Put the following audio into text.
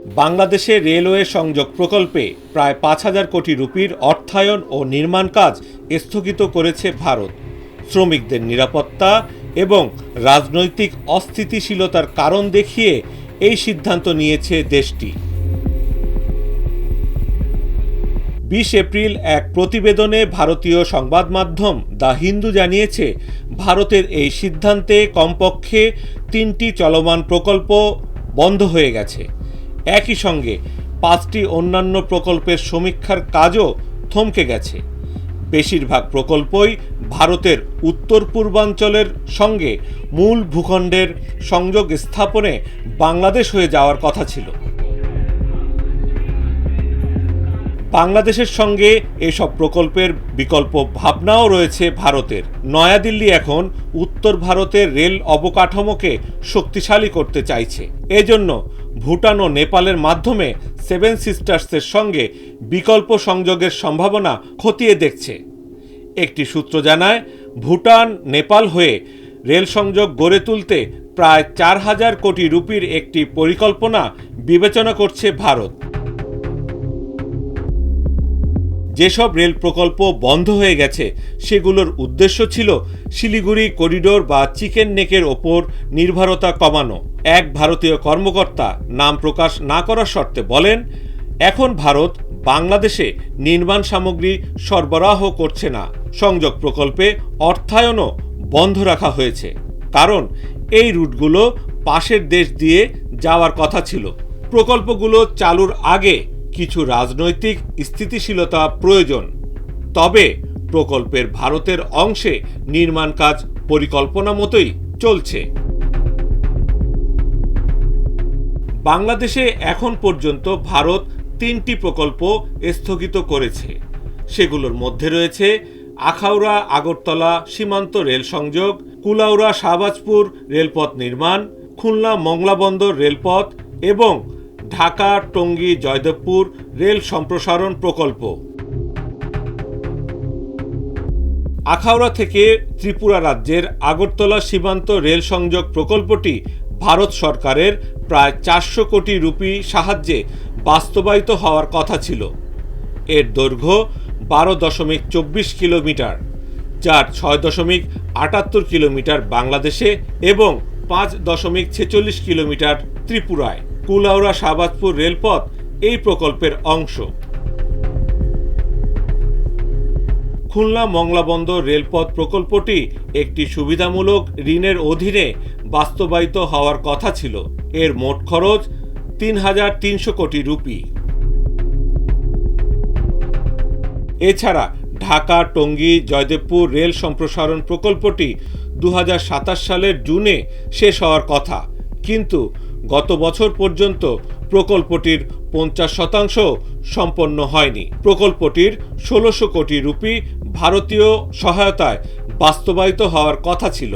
বাংলাদেশে রেলওয়ে সংযোগ প্রকল্পে প্রায় ৫,০০০ কোটি রুপির অর্থায়ন ও নির্মাণ কাজ স্থগিত করেছে ভারত। শ্রমিকদের নিরাপত্তা এবং রাজনৈতিক অস্থিতিশীলতার কারণ দেখিয়ে এই সিদ্ধান্ত নিয়েছে দেশটি। ২০ এপ্রিল এক প্রতিবেদনে ভারতীয় সংবাদ মাধ্যম দ্য হিন্দু জানিয়েছে, ভারতের এই সিদ্ধান্তে কমপক্ষে ৩টি চলমান প্রকল্প বন্ধ হয়ে গেছে। একই সঙ্গে ৫টি অন্যান্য প্রকল্পের সমীক্ষার কাজও থমকে গেছে। বেশিরভাগ প্রকল্পই ভারতের উত্তর পূর্বাঞ্চলের সঙ্গে মূল ভূখণ্ডের সংযোগ স্থাপনে বাংলাদেশ হয়ে যাওয়ার কথা ছিল। বাংলাদেশের সঙ্গে এসব প্রকল্পের বিকল্প ভাবনাও রয়েছে ভারতের। নয়াদিল্লি এখন উত্তর ভারতের রেল অবকাঠামোকে শক্তিশালী করতে চাইছে। এজন্য ভুটান ও নেপালের মাধ্যমে সেভেন সিস্টার্সের সঙ্গে বিকল্প সংযোগের সম্ভাবনা খতিয়ে দেখছে। একটি সূত্র জানায়, ভুটান নেপাল হয়ে রেল সংযোগ গড়ে তুলতে প্রায় ৪,০০০ কোটি রুপির একটি পরিকল্পনা বিবেচনা করছে ভারত। যেসব রেল প্রকল্প বন্ধ হয়ে গেছে সেগুলোর উদ্দেশ্য ছিল শিলিগুড়ি করিডোর বা চিকেন নেকের ওপর নির্ভরতা কমানো। এক ভারতীয় কর্মকর্তা নাম প্রকাশ না করার শর্তে বলেন, এখন ভারত বাংলাদেশে নির্মাণ সামগ্রী সরবরাহ করছে না। সংযোগ প্রকল্পে অর্থায়নও বন্ধ রাখা হয়েছে, কারণ এই রুটগুলো পাশের দেশ দিয়ে যাওয়ার কথা ছিল। প্রকল্পগুলো চালুর আগে কিছু রাজনৈতিক স্থিতিশীলতা প্রয়োজন। তবে প্রকল্পের ভারতের অংশে নির্মাণ কাজ পরিকল্পনা মতোই চলছে। বাংলাদেশে এখন পর্যন্ত ভারত 3টি প্রকল্প স্থগিত করেছে। সেগুলোর মধ্যে রয়েছে আখাউড়া আগরতলা সীমান্ত রেল সংযোগ, কুলাউড়া শাহবাজপুর রেলপথ নির্মাণ, খুলনা মংলা বন্দর রেলপথ এবং ঢাকা টঙ্গী জয়দেবপুর রেল সম্প্রসারণ প্রকল্প। আখাউড়া থেকে ত্রিপুরা রাজ্যের আগরতলা সীমান্ত রেল সংযোগ প্রকল্পটি ভারত সরকারের প্রায় ৪০০ কোটি রুপি সাহায্যে বাস্তবায়িত হওয়ার কথা ছিল। এর দৈর্ঘ্য ১২.২৪ কিলোমিটার, যার ৬.৭৮ কিলোমিটার বাংলাদেশে এবং ৫.৪৬ কিলোমিটার ত্রিপুরায়। কুলাউড়া শাহবাজপুর রেলপথ এই প্রকল্পের অংশ। খুলনা মংলা বন্দর রেলপথ প্রকল্পটি একটি সুবিধামূলক ঋণের অধীনে বাস্তবায়িত হওয়ার কথা ছিল। এর মোট খরচ ৩,৩০০ কোটি রুপি। এছাড়া ঢাকা টঙ্গী জয়দেবপুর রেল সম্প্রসারণ প্রকল্পটি ২০২৭ সালের জুনে শেষ হওয়ার কথা, কিন্তু গত বছর পর্যন্ত প্রকল্পটির ৫০% সম্পন্ন হয়নি। প্রকল্পটির ১৬০০ কোটি রুপি ভারতীয় সহায়তায় বাস্তবায়িত হওয়ার কথা ছিল।